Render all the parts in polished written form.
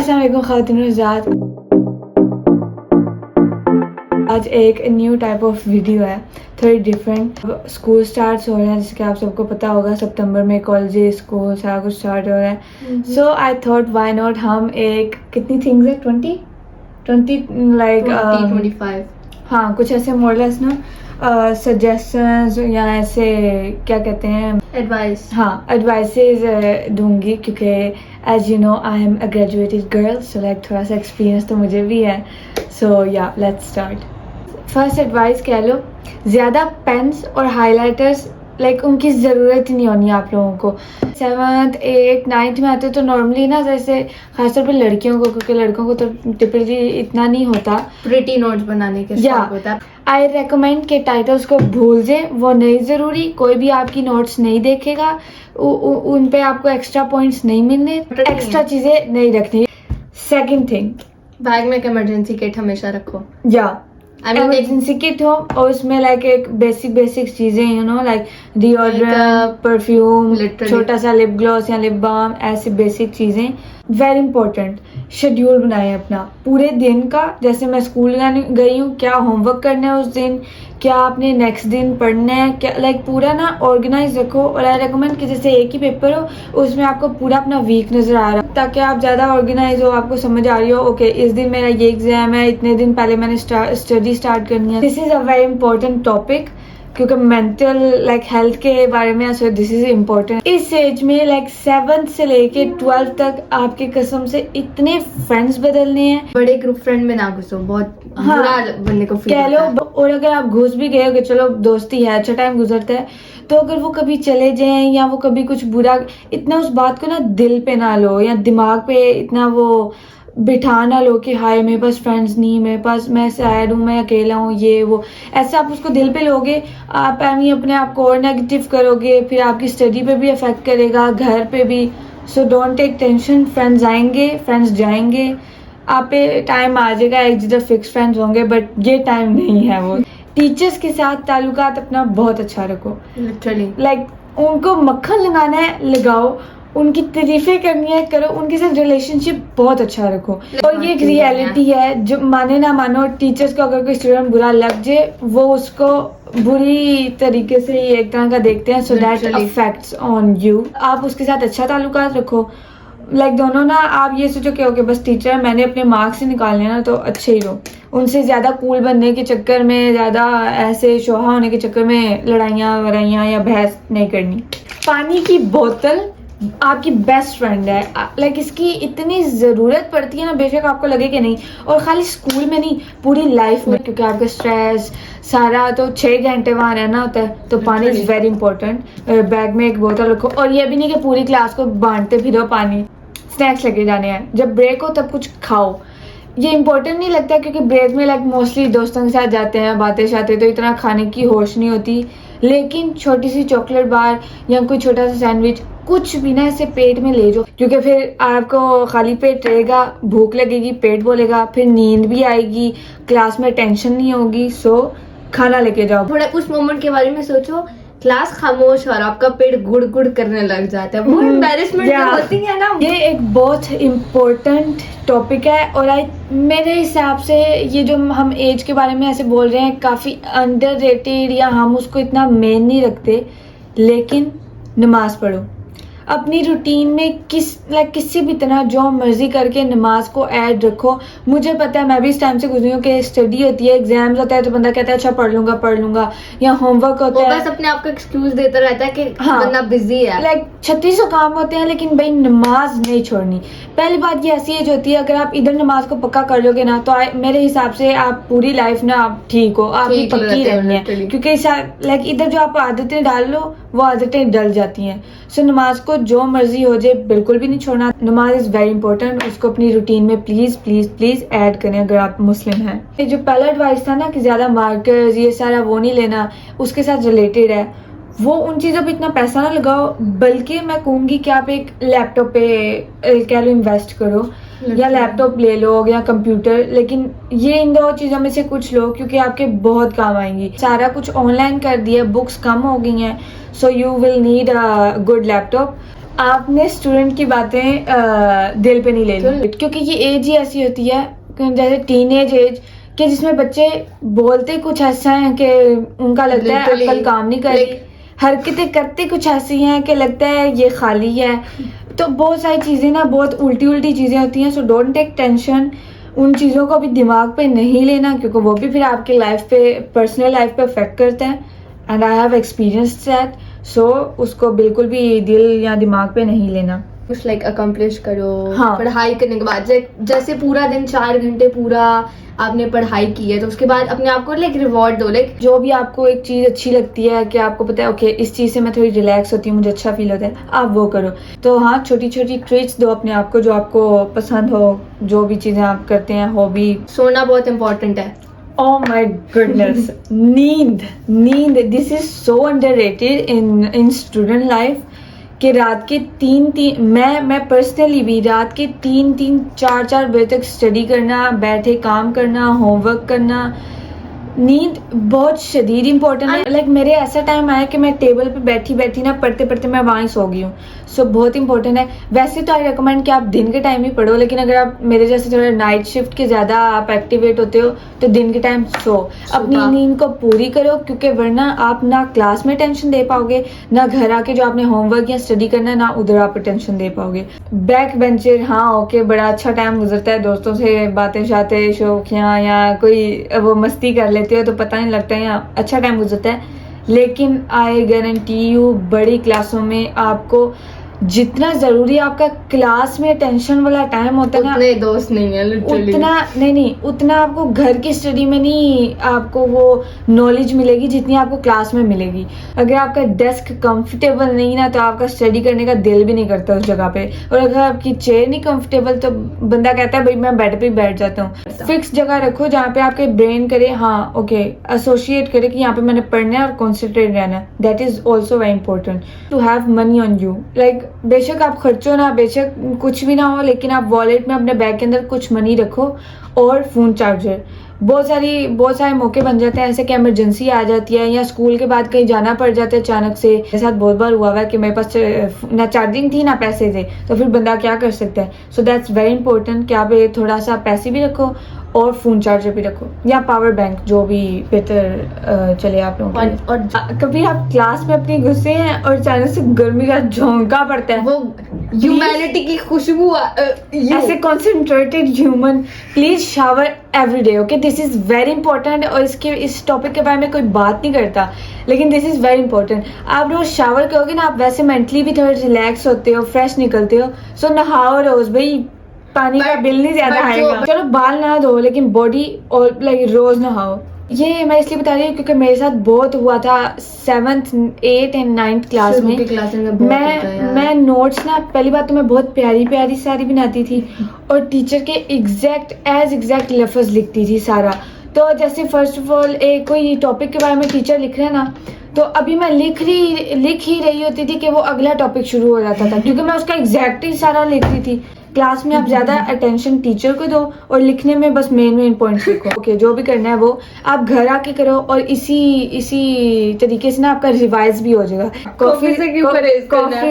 अस्सलाम वालेकुम ख़वातीन-ओ-हज़रात। आज एक न्यू टाइप ऑफ वीडियो है, थोड़ी डिफरेंट। स्कूल स्टार्ट हो रहे हैं, जैसे कि आप सबको पता होगा सितंबर में कॉलेज स्कूल सारा कुछ स्टार्ट हो रहा है। सो आई थॉट व्हाई नॉट हम एक कितनी थिंग्स है 20 लाइक 25 हाँ कुछ ऐसे मोरलेस ना सजेशंस या ऐसे क्या कहते हैं एडवाइस। हाँ एडवाइसेस दूंगी, क्योंकि as you know I am a graduated girl, so like थोड़ा सा एक्सपीरियंस तो मुझे भी है। सो या लेट्स स्टार्ट। फर्स्ट एडवाइस कह लो, ज़्यादा पेन्स और हाइलाइटर्स लाइक उनकी ज़रूरत ही नहीं होनी आप लोगों को। 7th 8th 9th में आते तो नॉर्मली ना, जैसे खासतौर पे लड़कियों को, क्योंकि लड़कों को तो टिपिकली इतना नहीं होता प्रिटी नोट्स बनाने के शौक होता है। आई रेकमेंड के टाइटल्स को भूल जाए, वो नहीं ज़रूरी। कोई भी आपकी नोट्स नहीं देखेगा, उन पे आपको एक्स्ट्रा पॉइंट्स नहीं मिलने, एक्स्ट्रा चीज़ें नहीं रखनी। सेकंड थिंग, बैग में एक इमरजेंसी किट हमेशा रखो। या इमरजेंसी किट हो और उसमें लाइक एक बेसिक चीजें, you know like deodorant, perfume, छोटा सा लिप ग्लॉस या लिप बाम, ऐसी बेसिक चीजें। वेरी इंपॉर्टेंट, शेड्यूल बनाएं अपना पूरे दिन का। जैसे मैं स्कूल गई हूँ, क्या होमवर्क करना है उस दिन, क्या आपने नेक्स्ट दिन पढ़ना है, क्या लाइक पूरा ना ऑर्गेनाइज रखो। और आई रिकमेंड कि जैसे एक ही पेपर हो उसमें आपको पूरा अपना वीक नजर आ रहा हो, ताकि आप ज़्यादा ऑर्गेनाइज हो, आपको समझ आ रही हो ओके इस दिन मेरा ये एग्जाम है, इतने दिन पहले मैंने स्टडी स्टार्ट करनी है। This is a very important topic, क्योंकि मेंटल लाइक हेल्थ के बारे में सो दिस इज इम्पोर्टेंट। इस एज में लाइक 7th से लेके 12th तक आपके कसम से इतने फ्रेंड्स बदलने हैं। बड़े ग्रुप फ्रेंड में ना घुसो, बहुत हाँ, बुरा बनने को फील कह लो। होता है। और अगर आप घुस भी गए हो कि चलो दोस्ती है, अच्छा टाइम गुजरता है, तो अगर वो कभी चले जाएं या वो कभी कुछ बुरा, इतना उस बात को ना दिल पे ना लो या दिमाग पे इतना वो बिठा ना लो कि हाय मेरे पास फ्रेंड्स नहीं, मेरे पास, मैं सैड हूँ, मैं अकेला हूँ, ये वो। ऐसे आप उसको दिल पे लोगे, आप एमी अपने आप को और नेगेटिव करोगे, फिर आपकी स्टडी पे भी अफेक्ट करेगा, घर पे भी। So don't take tension, friends आएंगे, फ्रेंड्स जाएंगे, आप पे टाइम आ जाएगा एक जिधर फिक्स फ्रेंड्स होंगे, बट ये टाइम नहीं है वो। टीचर्स के साथ ताल्लुकात अपना बहुत अच्छा रखो, लिटरली लाइक उनको मक्खन लगाना है लगाओ, उनकी तारीफें करनी है करो, उनके साथ रिलेशनशिप बहुत अच्छा रखो। और ये एक रियलिटी है, जो माने ना मानो, टीचर्स को अगर कोई स्टूडेंट बुरा लग जाए वो उसको बुरी तरीके से ही एक तरह का देखते हैं, so that affects on you. आप उसके साथ अच्छा ताल्लुकात रखो, लाइक दोनों ना, आप ये सोचो कि ओके बस टीचर मैंने अपने मार्क्स ही निकालने ना, तो अच्छे ही रहो। उनसे ज़्यादा कूल बनने के चक्कर में, ज़्यादा ऐसे शोहा होने के चक्कर में लड़ाइयाँ वड़ाइयाँ या बहस नहीं करनी। पानी की बोतल आपकी बेस्ट फ्रेंड है, लाइक इसकी इतनी ज़रूरत पड़ती है ना, बेशक आपको लगे कि नहीं। और खाली स्कूल में नहीं, पूरी लाइफ में, क्योंकि आपका स्ट्रेस सारा तो 6 घंटे वहाँ रहना होता है, तो पानी इज़ वेरी इंपॉर्टेंट। बैग में एक बोतल रखो, और ये भी नहीं कि पूरी क्लास को बांटते फिरो पानी। स्नैक्स लेके जाने हैं, जब ब्रेक हो तब कुछ खाओ। ये इंपॉर्टेंट नहीं लगता, क्योंकि ब्रेक में लाइक मोस्टली दोस्तों के साथ जाते हैं, बातें शाते, तो इतना खाने की होश नहीं होती। लेकिन छोटी सी चॉकलेट बार या कोई छोटा सा सैंडविच, कुछ भी ना ऐसे पेट में ले जाओ, क्योंकि फिर आपको खाली पेट रहेगा, भूख लगेगी, पेट बोलेगा, फिर नींद भी आएगी, क्लास में टेंशन नहीं होगी। सो खाना लेके जाओ। थोड़ा उस मोमेंट के बारे में सोचो, क्लास खामोश और आपका पेट गुड़ गुड़ करने लग जाता है, वो एम्बैरेसमेंट होती है ना। ये एक बहुत इम्पोर्टेंट टॉपिक है, और मेरे हिसाब से ये जो हम एज के बारे में ऐसे बोल रहे हैं काफ़ी अंडररेटेड, या हम उसको इतना मेन नहीं रखते। लेकिन नमाज पढ़ो अपनी रूटीन में, किसी भी तरह जो मर्जी करके नमाज को ऐड रखो। मुझे पता है, मैं भी इस टाइम से गुजरी हूँ कि स्टडी होती है, एग्जाम्स होता है, तो बंदा कहता है अच्छा पढ़ लूंगा, या होमवर्क होता है, बस अपने आप को एक्सक्यूज देता रहता है कि हाँ, बंदा बिजी है, लाइक 3600 काम होते हैं, लेकिन भाई नमाज नहीं छोड़नी। पहली बात, ये ऐसी एज होती है, अगर आप इधर नमाज को पक्का कर लोगे ना, तो मेरे हिसाब से आप पूरी लाइफ ना आप ठीक हो, आपकी पक्की रहनी है, क्योंकि लाइक इधर जो आप आदतें डाल लो वो आदतें डल जाती हैं। सो नमाज को जो मर्जी हो जाए बिल्कुल भी नहीं छोड़ना। नमाज इज़ वेरी इंपॉर्टेंट, उसको अपनी रूटीन में प्लीज़ प्लीज़ प्लीज़ ऐड करें अगर आप मुस्लिम हैं। ये जो पहला एडवाइस था ना कि ज़्यादा मार्कर्स ये सारा वो नहीं लेना, उसके साथ रिलेटेड है। वो उन चीज़ों पे इतना पैसा ना लगाओ, बल्कि मैं कहूँगी कि आप एक लैपटॉप पे कह लो इन्वेस्ट करो, या लैपटॉप ले लो या कंप्यूटर, लेकिन ये इन 2 चीज़ों में से कुछ लो, क्योंकि आपके बहुत काम आएंगी। सारा कुछ ऑनलाइन कर दिया, बुक्स कम हो गई हैं, so you will need a good laptop. आपने स्टूडेंट की बातें दिल पे नहीं लेनी, क्योंकि ये एज ही ऐसी होती है जैसे टीनेज एज कि जिसमें बच्चे बोलते कुछ ऐसा है कि उनका लगता है Literally, अक्ल काम नहीं कर रही, हरकतें करते कुछ ऐसी हैं कि लगता है ये खाली है। तो बहुत सारी चीज़ें ना, बहुत उल्टी उल्टी चीज़ें होती हैं। सो डोंट टेक टेंशन, उन चीज़ों को भी दिमाग पे नहीं लेना, क्योंकि वो भी फिर आपके लाइफ पे, पर्सनल लाइफ पे अफेक्ट करते हैं। And I have experience that. So उसको बिल्कुल भी दिल या दिमाग पे नहीं लेना। कुछ लाइक अकम्प्लिश करो। हाँ। पढ़ाई करने के बाद जैसे पूरा दिन 4 घंटे पूरा आपने पढ़ाई की है, तो उसके बाद अपने आप को लाइक रिवॉर्ड दो। लाइक जो भी आपको एक चीज अच्छी लगती है कि आपको पता है ओके इस चीज से मैं थोड़ी रिलैक्स होती हूँ, मुझे अच्छा फील होता है, आप वो करो। तो हाँ, छोटी छोटी ट्रीट्स दो अपने आप को जो आपको पसंद हो, जो भी चीजें आप करते हैं, हॉबी। सोना बहुत इंपॉर्टेंट है। Oh my goodness, नींद this is so underrated in student life कि रात के 3 मैं पर्सनली भी रात के 3-4 बजे तक स्टडी करना, बैठे काम करना, होमवर्क करना। नींद बहुत शदीद इंपॉर्टेंट है। लाइक मेरे ऐसा टाइम आया कि मैं टेबल पे बैठी ना पढ़ते पढ़ते मैं वहीं सो गई हूँ। सो बहुत इंपॉर्टेंट है। वैसे तो आई रिकमेंड कि आप दिन के टाइम ही पढ़ो, लेकिन अगर आप मेरे जैसे थोड़ा नाइट शिफ्ट के ज़्यादा आप एक्टिवेट होते हो तो दिन के टाइम सो अपनी नींद को पूरी करो, क्योंकि वरना आप ना क्लास में टेंशन दे पाओगे, ना घर आके जो आपने होमवर्क या स्टडी करना है, ना उधर आप टेंशन दे पाओगे। बैक बेंचर, हाँ ओके, बड़ा अच्छा टाइम गुजरता है, दोस्तों से बातें शातें शौकियाँ या कोई वो मस्ती कर लेते हो तो पता नहीं लगता है, या अच्छा टाइम गुजरता है। लेकिन आई गारंटी यू बड़ी क्लासों में आपको जितना जरूरी आपका क्लास में टेंशन वाला टाइम होता है ना, उतने दोस्त नहीं है लिटरली। उतना आपको घर की स्टडी में नहीं आपको वो नॉलेज मिलेगी जितनी आपको क्लास में मिलेगी। अगर आपका डेस्क कंफर्टेबल नहीं ना तो आपका स्टडी करने का दिल भी नहीं करता उस जगह पे, और अगर आपकी चेयर नहीं कंफर्टेबल तो बंदा कहता है भाई मैं बेड पे बैठ जाता हूँ। फिक्स जगह रखो जहाँ पे आपके ब्रेन करे हाँ ओके, एसोसिएट करे कि यहाँ पे मैंने पढ़ना है और कॉन्सेंट्रेट रहना है। That is also very important to have money on you. Like बेशक आप खर्चो ना, बेशक कुछ भी ना हो, लेकिन आप वॉलेट में अपने बैग के अंदर कुछ मनी रखो और फोन चार्जर। बहुत सारे मौके बन जाते हैं ऐसे कि इमरजेंसी आ जाती है या स्कूल के बाद कहीं जाना पड़ जाता है अचानक से। मेरे साथ बहुत बार हुआ है कि मेरे पास ना चार्जिंग थी ना पैसे थे, तो फिर बंदा क्या कर सकता है। सो दैट्स वेरी इंपॉर्टेंट कि आप थोड़ा सा पैसे भी रखो और फोन चार्जर भी रखो या पावर बैंक, जो भी बेहतर चले आप लोगों के लिए। और कभी आप क्लास में अपनी घुसे हैं और अचानक से गर्मी का झोंका पड़ता है, वो ह्यूमैनिटी की खुशबू ऐसे concentrated human, please shower every day. Okay, this is very important. और इस टॉपिक के बारे में कोई बात नहीं करता, लेकिन दिस इज वेरी इंपॉर्टेंट। आप रोज शावर करोगे ना, आप वैसे मेंटली भी थोड़े रिलैक्स होते हो, फ्रेश निकलते हो। सो नहाओ रोज भाई, पानी का बिल नहीं ज्यादा आएगा। चलो बाल ना धो, लेकिन बॉडी और लाइक रोज नहाओ। ये मैं इसलिए बता रही हूँ क्योंकि मेरे साथ बहुत हुआ था 7th 8th and 9th class में। मैं नोट्स ना, पहली बात तो मैं बहुत प्यारी सारी बनाती थी और टीचर के एग्जैक्ट लफ्ज लिखती थी सारा। तो जैसे फर्स्ट ऑफ ऑल कोई टॉपिक के बारे में टीचर लिख रहे हैं ना, तो अभी मैं लिख ही रही होती थी कि वो अगला टॉपिक शुरू हो जाता था, क्योंकि मैं उसका एग्जैक्ट ही सारा लिख रही थी। क्लास में आप ज्यादा अटेंशन टीचर को दो और लिखने में बस मेन पॉइंट्स लिखो। ओके, जो भी करना है वो आप घर आके करो और इसी तरीके से ना आपका रिवाइज भी हो जाएगा। कॉफी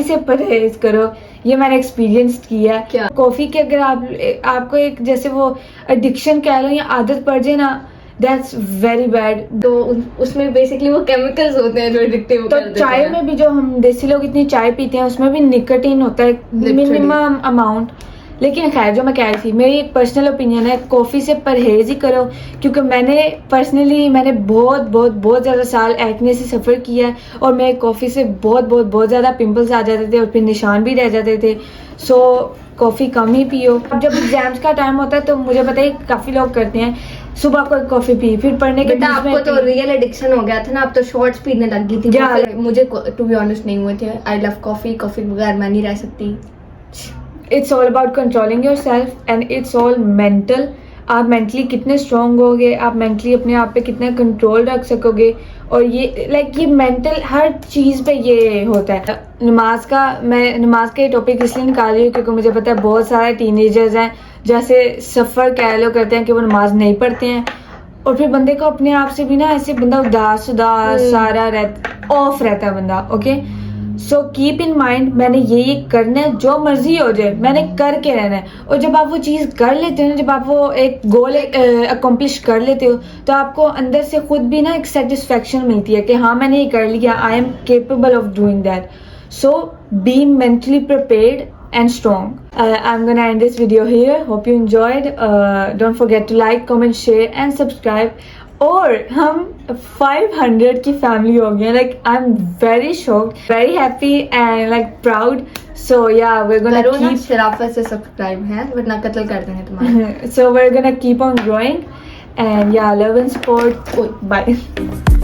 से परहेज करो, ये मैंने एक्सपीरियंस किया है। कॉफी के अगर आपको एक जैसे वो एडिक्शन कह लो या आदत पड़ जाए ना, दैट्स वेरी बैड। तो उसमें बेसिकली वो केमिकल्स होते हैं जो एडिक्टिव तो चाय में भी जो हम देसी लोग इतनी चाय पीते हैं उसमें भी निकोटीन होता है मिनिमम अमाउंट। लेकिन खैर, जो मैं कह रही थी, मेरी एक पर्सनल ओपिनियन है, कॉफ़ी से परहेज ही करो। क्योंकि मैंने बहुत ज़्यादा साल एक्ने से सफ़र किया है और मेरे कॉफ़ी से बहुत ज़्यादा पिंपल्स आ जाते थे और फिर निशान भी रह जाते थे। सो कॉफ़ी कम ही पियो। अब जब एग्जाम्स का टाइम होता है तो मुझे पता है काफ़ी लोग करते हैं, सुबह को कॉफ़ी पी, फिर पढ़ने के बीच में। आपको तो रियल एडिक्शन हो गया था ना, आप तो शॉर्ट्स पीने लग गई थी। मुझे टू बी ऑनेस्ट नहीं हुए थे। आई लव कॉफ़ी बगैर मैं नहीं रह सकती। It's all about controlling your self and it's all mental. आप मेंटली कितने स्ट्रॉन्ग होगे, आप मेंटली अपने आप पे कितना कंट्रोल रख सकोगे। और ये मेंटल हर चीज़ पे ये होता है। नमाज का ये टॉपिक इसलिए निकाल रही हूँ क्योंकि मुझे पता है बहुत सारे टीनेजर्स हैं जैसे सफ़र कह लो करते हैं कि वो नमाज नहीं पढ़ते हैं, और फिर बंदे को अपने आप से भी ना ऐसे बंदा उदास सारा ऑफ रहता है बंदा। Okay, so keep in mind मैंने ये करना है, जो मर्जी हो जाए मैंने करके रहना है। और जब आप वो चीज़ कर लेते हो ना, जब आप वो एक गोल अकम्प्लिश कर लेते हो, तो आपको अंदर से खुद भी ना एक सेटिस्फेक्शन मिलती है कि हाँ मैंने ये कर लिया, I am capable of doing that. So be mentally prepared and strong. I'm gonna end this video here. Hope you enjoyed. Don't forget to like, comment, share and subscribe. और हम 500 की फैमिली हो गए. Like I'm very shocked, very happy and like proud. So yeah, we're gonna करो ना keep. शराफत से subscribe है, वरना कत्ल कर देंगे तुम्हारा। So we're gonna keep on growing. And yeah, love and support. Oh, bye.